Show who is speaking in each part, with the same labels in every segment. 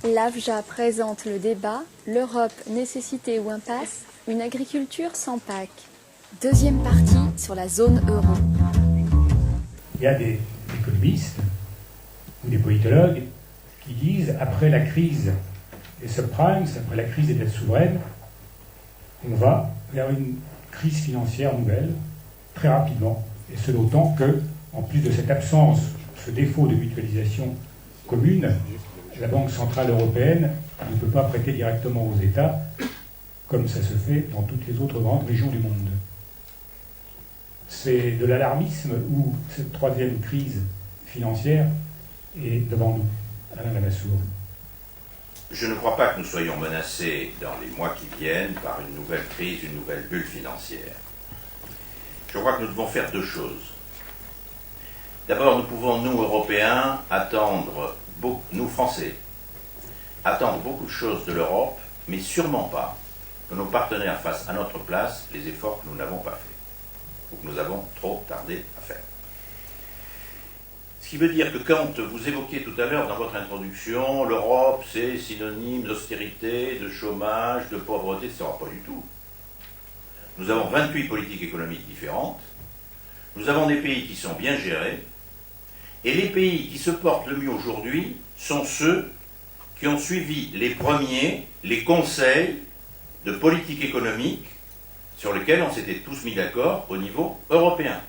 Speaker 1: L'AFJA présente le débat « L'Europe, nécessité ou impasse? Une agriculture sans PAC ». Deuxième partie sur la zone euro.
Speaker 2: Il y a des économistes ou des politologues qui disent après la crise des subprimes, après la crise des dettes souveraines, on va vers une crise financière nouvelle, très rapidement, et ce d'autant que, en plus de cette absence, ce défaut de mutualisation commune, la Banque Centrale Européenne ne peut pas prêter directement aux États, comme ça se fait dans toutes les autres grandes régions du monde. C'est de l'alarmisme où cette troisième crise financière est devant nous. Alain Lamassoure.
Speaker 3: Je ne crois pas que nous soyons menacés dans les mois qui viennent par une nouvelle crise, une nouvelle bulle financière. Je crois que nous devons faire deux choses. D'abord, nous pouvons, nous, Européens, nous, Français, attendre beaucoup de choses de l'Europe, mais sûrement pas que nos partenaires fassent à notre place les efforts que nous n'avons pas faits, ou que nous avons trop tardé à faire. Ce qui veut dire que quand vous évoquiez tout à l'heure dans votre introduction, l'Europe c'est synonyme d'austérité, de chômage, de pauvreté, ce ne sera pas du tout. Nous avons 28 politiques économiques différentes, nous avons des pays qui sont bien gérés, et les pays qui se portent le mieux aujourd'hui sont ceux qui ont suivi les premiers, les conseils de politique économique sur lesquels on s'était tous mis d'accord au niveau européen.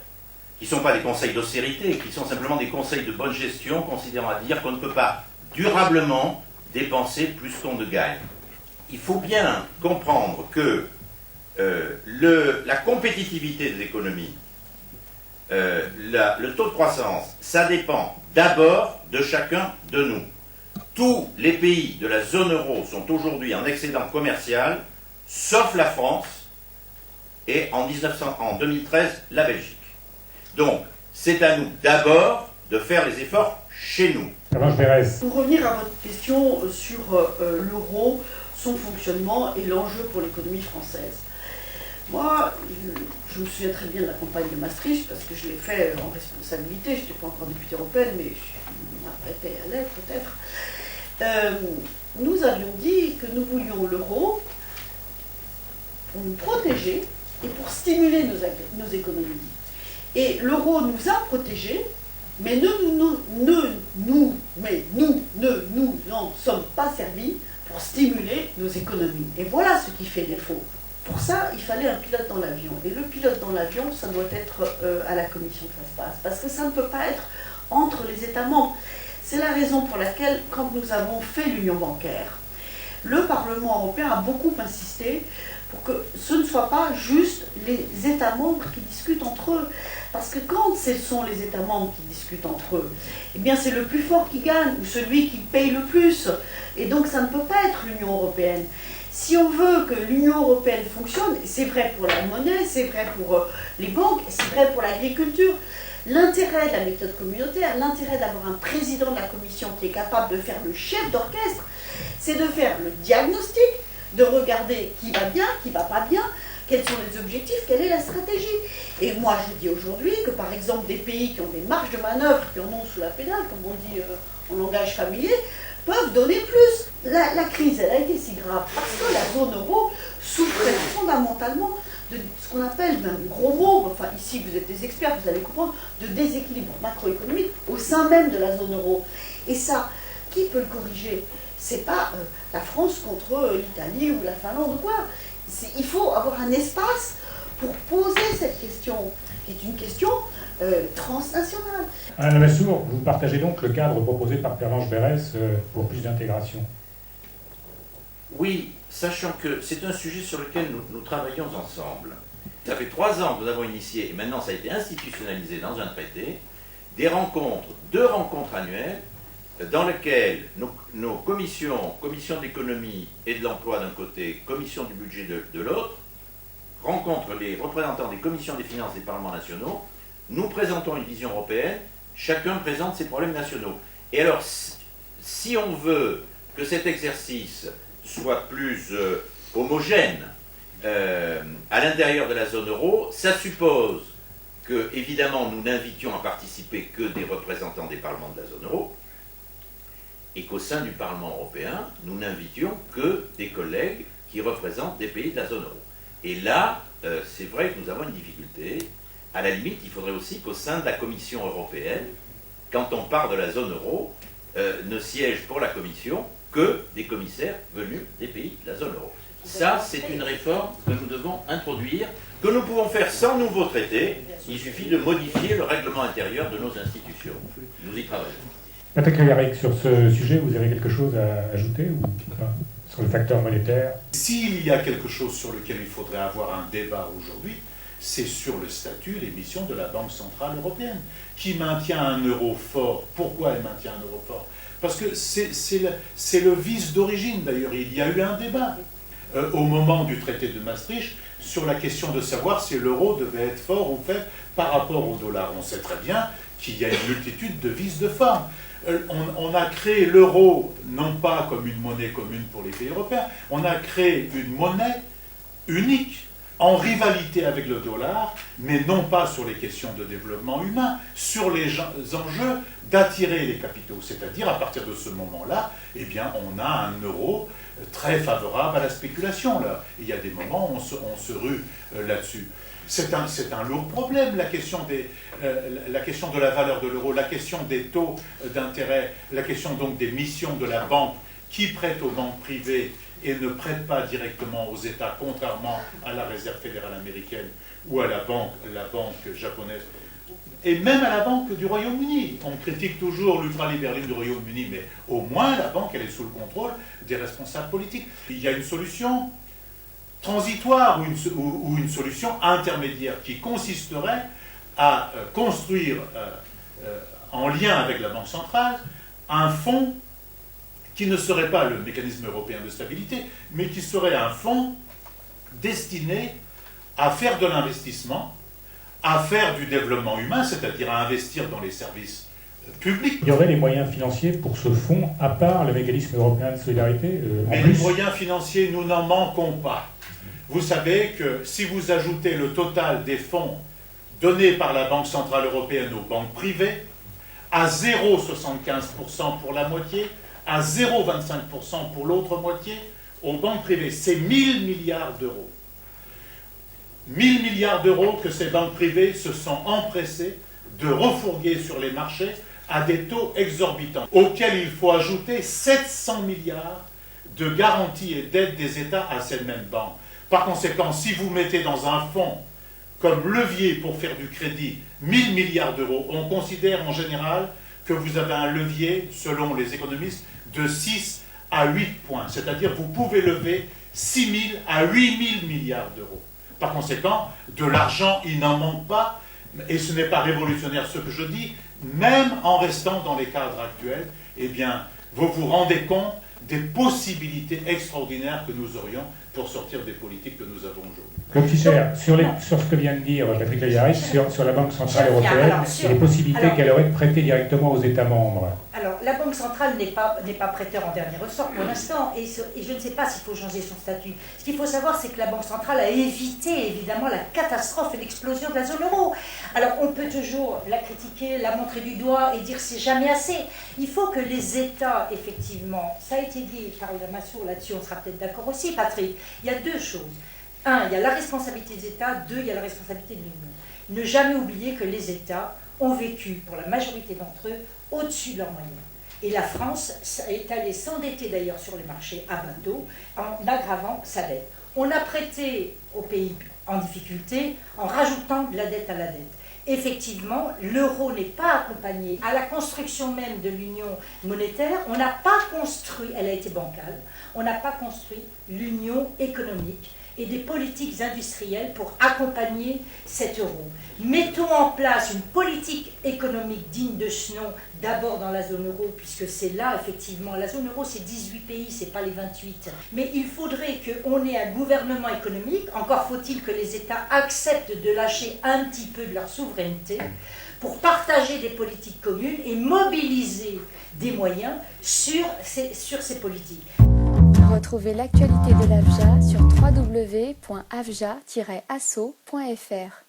Speaker 3: Qui ne sont pas des conseils d'austérité, qui sont simplement des conseils de bonne gestion, considérant à dire qu'on ne peut pas durablement dépenser plus qu'on ne gagne. Il faut bien comprendre que la compétitivité des économies, le taux de croissance, ça dépend d'abord de chacun de nous. Tous les pays de la zone euro sont aujourd'hui en excédent commercial, sauf la France et en 2013 la Belgique. Donc, c'est à nous d'abord de faire les efforts chez nous.
Speaker 4: Pour revenir à votre question sur l'euro, son fonctionnement et l'enjeu pour l'économie française. Moi, je me souviens très bien de la campagne de Maastricht, parce que je l'ai fait en responsabilité, je n'étais pas encore députée européenne, mais je m'apprêtais à l'être peut-être. Nous avions dit que nous voulions l'euro pour nous protéger et pour stimuler nos économies. Et l'euro nous a protégés, mais nous n'en sommes pas servis pour stimuler nos économies. Et voilà ce qui fait défaut. Pour ça, il fallait un pilote dans l'avion. Et le pilote dans l'avion, ça doit être à la Commission que ça se passe. Parce que ça ne peut pas être entre les États membres. C'est la raison pour laquelle, quand nous avons fait l'union bancaire, le Parlement européen a beaucoup insisté pour que ce ne soit pas juste les États membres qui discutent entre eux. Parce que quand ce sont les États membres qui discutent entre eux, eh bien c'est le plus fort qui gagne, ou celui qui paye le plus. Et donc ça ne peut pas être l'Union européenne. Si on veut que l'Union européenne fonctionne, c'est vrai pour la monnaie, c'est vrai pour les banques, c'est vrai pour l'agriculture, l'intérêt de la méthode communautaire, l'intérêt d'avoir un président de la Commission qui est capable de faire le chef d'orchestre, c'est de faire le diagnostic, de regarder qui va bien, qui va pas bien, quels sont les objectifs, quelle est la stratégie. Et moi je dis aujourd'hui que par exemple des pays qui ont des marges de manœuvre, qui en ont sous la pédale, comme on dit en langage familier, peuvent donner plus. La crise, elle a été si grave parce que la zone euro souffrait fondamentalement de ce qu'on appelle d'un gros mot, enfin ici vous êtes des experts, vous allez comprendre, de déséquilibre macroéconomique au sein même de la zone euro. Et ça, qui peut le corriger? C'est pas la France contre l'Italie ou la Finlande ou quoi. Il faut avoir un espace pour poser cette question, qui est une question transnationale.
Speaker 2: Alain Lamassoure, vous partagez donc le cadre proposé par Pervenche Berès pour plus d'intégration?
Speaker 3: Oui, sachant que c'est un sujet sur lequel nous travaillons ensemble. Ça fait 3 ans que nous avons initié, et maintenant ça a été institutionnalisé dans un traité, deux rencontres annuelles, dans lesquelles nos commissions de l'économie et de l'emploi d'un côté, commission du budget de l'autre, rencontrent les représentants des commissions des finances des parlements nationaux, nous présentons une vision européenne, chacun présente ses problèmes nationaux. Et alors, si on veut que cet exercice soit plus homogène à l'intérieur de la zone euro, ça suppose que, évidemment, nous n'invitions à participer que des représentants des parlements de la zone euro, et qu'au sein du Parlement européen, nous n'invitions que des collègues qui représentent des pays de la zone euro. Et là, c'est vrai que nous avons une difficulté. À la limite, il faudrait aussi qu'au sein de la Commission européenne, quand on part de la zone euro, ne siègent pour la Commission que des commissaires venus des pays de la zone euro. Ça, c'est une réforme que nous devons introduire, que nous pouvons faire sans nouveau traité. Il suffit de modifier le règlement intérieur de nos institutions. Nous y travaillons.
Speaker 2: Patrick Légarrigue, sur ce sujet, vous avez quelque chose à ajouter ou pas, sur le facteur monétaire?
Speaker 5: S'il y a quelque chose sur lequel il faudrait avoir un débat aujourd'hui, c'est sur le statut, les missions de la Banque Centrale Européenne, qui maintient un euro fort. Pourquoi elle maintient un euro fort? Parce que c'est le vice d'origine, d'ailleurs. Il y a eu un débat au moment du traité de Maastricht sur la question de savoir si l'euro devait être fort ou faible par rapport au dollar. On sait très bien qu'il y a une multitude de vices de forme. On a créé l'euro non pas comme une monnaie commune pour les pays européens, on a créé une monnaie unique en rivalité avec le dollar, mais non pas sur les questions de développement humain, sur les enjeux d'attirer les capitaux. C'est-à-dire, à partir de ce moment-là, eh bien, on a un euro très favorable à la spéculation. Là. Il y a des moments où on se rue là-dessus. C'est un lourd problème, la question de la valeur de l'euro, la question des taux d'intérêt, la question donc des missions de la banque qui prête aux banques privées et ne prête pas directement aux États, contrairement à la Réserve fédérale américaine ou à la banque japonaise, et même à la Banque du Royaume-Uni. On critique toujours l'ultralibéralisme du Royaume-Uni, mais au moins la banque, elle est sous le contrôle des responsables politiques. Il y a une solution transitoire ou une solution intermédiaire qui consisterait à construire, en lien avec la Banque centrale, un fonds qui ne serait pas le mécanisme européen de stabilité, mais qui serait un fonds destiné à faire de l'investissement, à faire du développement humain, c'est-à-dire à investir dans les services publics.
Speaker 2: Il y aurait les moyens financiers pour ce fonds, à part le mécanisme européen de solidarité
Speaker 5: Mais les moyens financiers, nous n'en manquons pas. Vous savez que si vous ajoutez le total des fonds donnés par la Banque centrale européenne aux banques privées, à 0,75% pour la moitié, à 0,25% pour l'autre moitié, aux banques privées, c'est 1000 milliards d'euros. 1000 milliards d'euros que ces banques privées se sont empressées de refourguer sur les marchés à des taux exorbitants, auxquels il faut ajouter 700 milliards de garanties et d'aides des États à ces mêmes banques. Par conséquent, si vous mettez dans un fonds comme levier pour faire du crédit 1000 milliards d'euros, on considère en général que vous avez un levier, selon les économistes, de 6 à 8 points. C'est-à-dire vous pouvez lever 6 000 à 8 000 milliards d'euros. Par conséquent, de l'argent, il n'en manque pas, et ce n'est pas révolutionnaire ce que je dis, même en restant dans les cadres actuels, eh bien, vous vous rendez compte des possibilités extraordinaires que nous aurions pour sortir des politiques que nous avons aujourd'hui.
Speaker 2: Claude Fischer, sur ce que vient de dire Patrick Légarrigue, sur la Banque Centrale Européenne et les possibilités qu'elle aurait de prêter directement aux États membres.
Speaker 6: Alors, la Banque Centrale n'est pas prêteur en dernier ressort pour l'instant, et je ne sais pas s'il faut changer son statut. Ce qu'il faut savoir, c'est que la Banque Centrale a évité, évidemment, la catastrophe et l'explosion de la zone euro. Alors, on peut toujours la critiquer, la montrer du doigt et dire c'est jamais assez. Il faut que les États, effectivement, ça a été dit par Lamassoure là-dessus, on sera peut-être d'accord aussi, Patrick, il y a deux choses. Un, il y a la responsabilité des États. Deux, il y a la responsabilité de l'Union. Ne jamais oublier que les États ont vécu, pour la majorité d'entre eux, au-dessus de leurs moyens. Et la France est allée s'endetter d'ailleurs sur les marchés à bateau en aggravant sa dette. On a prêté aux pays en difficulté en rajoutant de la dette à la dette. Effectivement, l'euro n'est pas accompagné à la construction même de l'union monétaire. On n'a pas construit, elle a été bancale, on n'a pas construit l'union économique et des politiques industrielles pour accompagner cet euro. Mettons en place une politique économique digne de ce nom, d'abord dans la zone euro, puisque c'est là, effectivement, la zone euro, c'est 18 pays, c'est pas les 28. Mais il faudrait qu'on ait un gouvernement économique, encore faut-il que les États acceptent de lâcher un petit peu de leur souveraineté, pour partager des politiques communes et mobiliser des moyens sur ces politiques.
Speaker 1: Retrouvez l'actualité de l'AFJA sur www.afja-asso.fr.